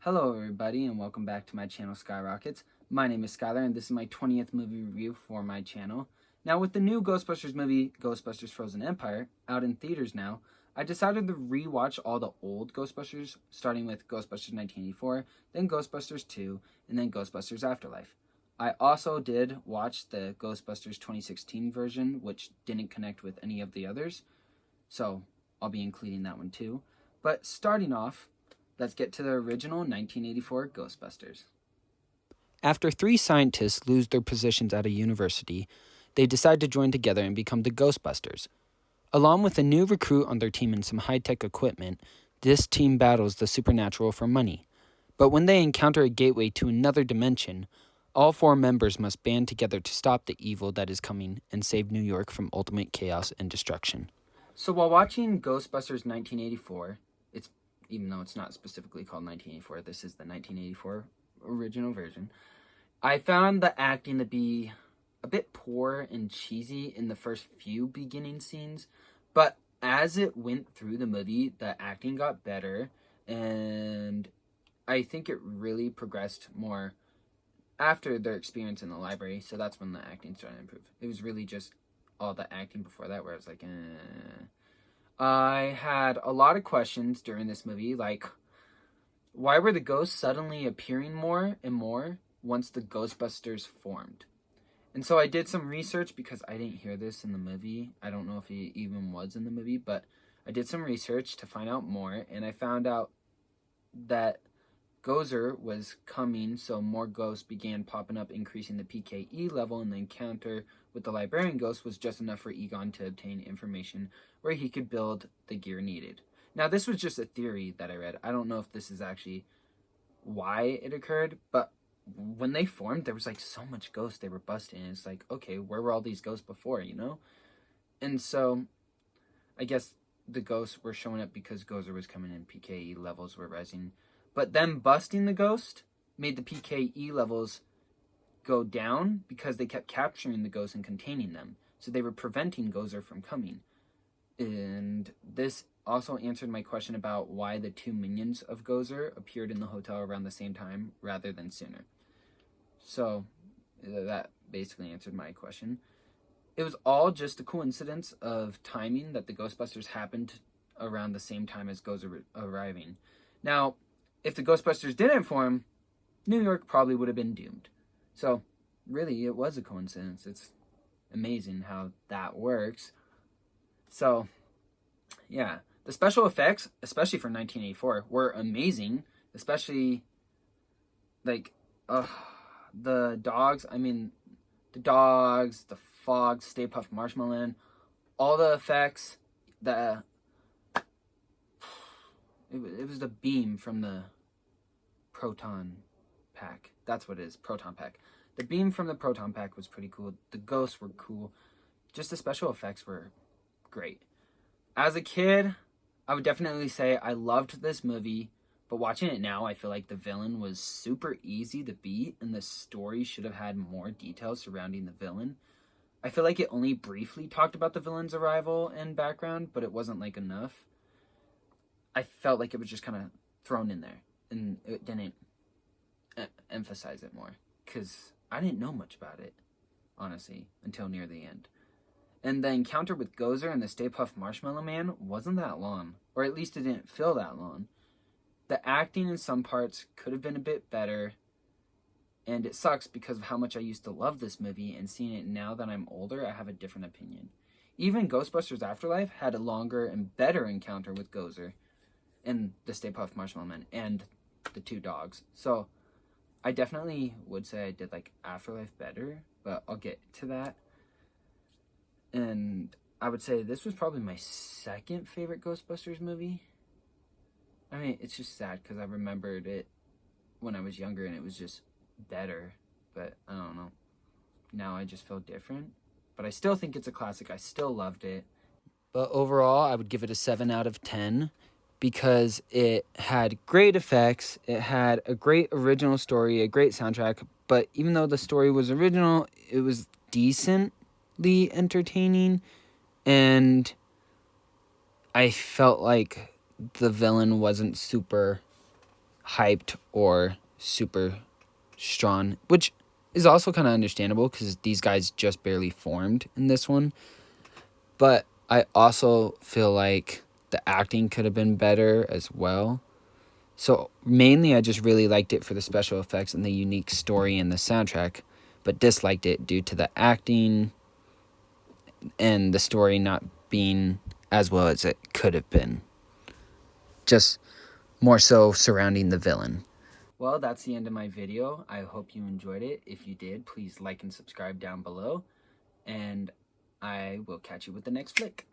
Hello everybody and welcome back to my channel Skyrockets. My name is Skylar and this is my 20th movie review for my channel. Now with the new Ghostbusters movie, Ghostbusters Frozen Empire, out in theaters now, I decided to rewatch all the old Ghostbusters, starting with Ghostbusters 1984, then Ghostbusters 2, and then Ghostbusters Afterlife. I also did watch the Ghostbusters 2016 version, which didn't connect with any of the others, so I'll be including that one too. But starting off, let's get to the original 1984 Ghostbusters. After three scientists lose their positions at a university, they decide to join together and become the Ghostbusters. Along with a new recruit on their team and some high-tech equipment, this team battles the supernatural for money. But when they encounter a gateway to another dimension, all four members must band together to stop the evil that is coming and save New York from ultimate chaos and destruction. So while watching Ghostbusters 1984, even though it's not specifically called 1984, this is the 1984 original version, I found the acting to be a bit poor and cheesy in the first few beginning scenes, but as it went through the movie, the acting got better, and I think it really progressed more after their experience in the library, so that's when the acting started to improve. It was really just all the acting before that where I was like, I had a lot of questions during this movie, like, why were the ghosts suddenly appearing more and more once the Ghostbusters formed? And so I did some research because I didn't hear this in the movie. I don't know if it even was in the movie, but I did some research to find out more, and I found out that Gozer was coming, so more ghosts began popping up, increasing the PKE level, and the encounter with the librarian ghost was just enough for Egon to obtain information where he could build the gear needed. Now, this was just a theory that I read. I don't know if this is actually why it occurred, but when they formed, there was like so much ghosts they were busting. It's like, okay, where were all these ghosts before, you know? And so I guess the ghosts were showing up because Gozer was coming in, PKE levels were rising. But them busting the ghost made the PKE levels go down because they kept capturing the ghosts and containing them. So they were preventing Gozer from coming. And this also answered my question about why the two minions of Gozer appeared in the hotel around the same time rather than sooner. So that basically answered my question. It was all just a coincidence of timing that the Ghostbusters happened around the same time as Gozer arriving. Now, if the Ghostbusters didn't form, New York probably would have been doomed. So, really, it was a coincidence. It's amazing how that works. So, yeah. The special effects, especially for 1984, were amazing. Especially, like, the dogs. The fog, Stay Puft Marshmallow, all the effects. It was the beam from the proton pack. That's what it is, proton pack. The beam from the proton pack was pretty cool. The ghosts were cool. Just the special effects were great. As a kid, I would definitely say I loved this movie, but watching it now, I feel like the villain was super easy to beat, and the story should have had more details surrounding the villain. I feel like it only briefly talked about the villain's arrival and background, but it wasn't like enough. I felt like it was just kind of thrown in there, and it didn't emphasize it more, because I didn't know much about it, honestly, until near the end. And the encounter with Gozer and the Stay Puft Marshmallow Man wasn't that long, or at least it didn't feel that long. The acting in some parts could have been a bit better, and it sucks because of how much I used to love this movie, and seeing it now that I'm older, I have a different opinion. Even Ghostbusters Afterlife had a longer and better encounter with Gozer and the Stay Puft Marshmallow Man and the two dogs. So I definitely would say I did like Afterlife better, but I'll get to that. And I would say this was probably my second favorite Ghostbusters movie. I mean, it's just sad because I remembered it when I was younger and it was just better. But I don't know. Now I just feel different. But I still think it's a classic. I still loved it. But overall, I would give it a 7 out of 10 because it had great effects. It had a great original story, a great soundtrack. But even though the story was original, it was decently entertaining. And I felt like the villain wasn't super hyped or super strong, which is also kind of understandable because these guys just barely formed in this one. But I also feel like the acting could have been better as well. So mainly I just really liked it for the special effects and the unique story and the soundtrack, but disliked it due to the acting and the story not being as well as it could have been. Just more so surrounding the villain. Well, that's the end of my video. I hope you enjoyed it. If you did, please like and subscribe down below. And I will catch you with the next flick.